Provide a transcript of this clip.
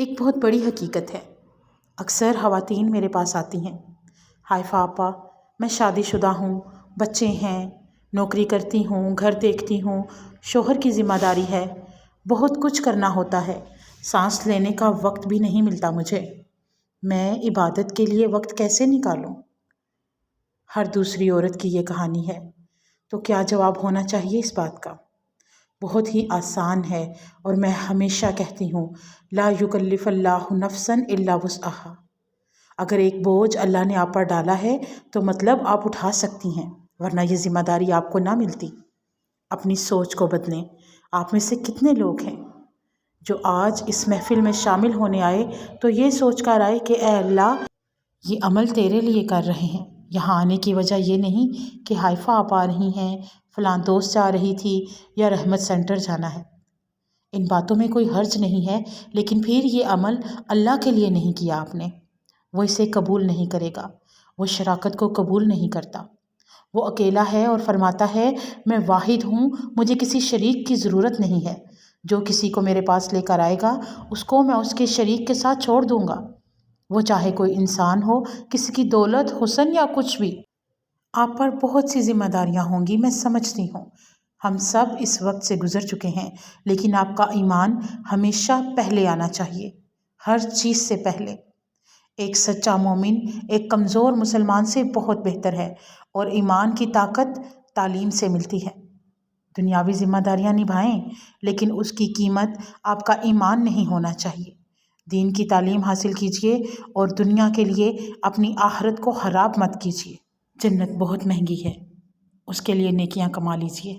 ایک بہت بڑی حقیقت ہے۔ اکثر خواتین میرے پاس آتی ہیں، ہائفہ آپا میں شادی شدہ ہوں، بچے ہیں، نوکری کرتی ہوں، گھر دیکھتی ہوں، شوہر کی ذمہ داری ہے، بہت کچھ کرنا ہوتا ہے، سانس لینے کا وقت بھی نہیں ملتا مجھے، میں عبادت کے لیے وقت کیسے نکالوں؟ ہر دوسری عورت کی یہ کہانی ہے، تو کیا جواب ہونا چاہیے اس بات کا؟ بہت ہی آسان ہے، اور میں ہمیشہ کہتی ہوں لا یکلف اللہ نفسا الا وسعہا۔ اگر ایک بوجھ اللہ نے آپ پر ڈالا ہے تو مطلب آپ اٹھا سکتی ہیں، ورنہ یہ ذمہ داری آپ کو نہ ملتی۔ اپنی سوچ کو بدلیں۔ آپ میں سے کتنے لوگ ہیں جو آج اس محفل میں شامل ہونے آئے تو یہ سوچ کر آئے کہ اے اللہ یہ عمل تیرے لیے کر رہے ہیں، یہاں آنے کی وجہ یہ نہیں کہ ہائفہ آپ آ رہی ہیں، فلاں دوست جا رہی تھی یا رحمت سینٹر جانا ہے۔ ان باتوں میں کوئی حرج نہیں ہے، لیکن پھر یہ عمل اللہ کے لیے نہیں کیا آپ نے، وہ اسے قبول نہیں کرے گا، وہ شراکت کو قبول نہیں کرتا۔ وہ اکیلا ہے اور فرماتا ہے میں واحد ہوں، مجھے کسی شریک کی ضرورت نہیں ہے، جو کسی کو میرے پاس لے کر آئے گا اس کو میں اس کے شریک کے ساتھ چھوڑ دوں گا، وہ چاہے کوئی انسان ہو، کسی کی دولت، حسن یا کچھ بھی۔ آپ پر بہت سی ذمہ داریاں ہوں گی، میں سمجھتی ہوں، ہم سب اس وقت سے گزر چکے ہیں، لیکن آپ کا ایمان ہمیشہ پہلے آنا چاہیے، ہر چیز سے پہلے۔ ایک سچا مومن ایک کمزور مسلمان سے بہت بہتر ہے، اور ایمان کی طاقت تعلیم سے ملتی ہے۔ دنیاوی ذمہ داریاں نبھائیں، لیکن اس کی قیمت آپ کا ایمان نہیں ہونا چاہیے۔ دین کی تعلیم حاصل کیجیے اور دنیا کے لیے اپنی آخرت کو خراب مت کیجیے۔ جنت بہت مہنگی ہے، اس کے لیے نیکیاں کما لیجیے۔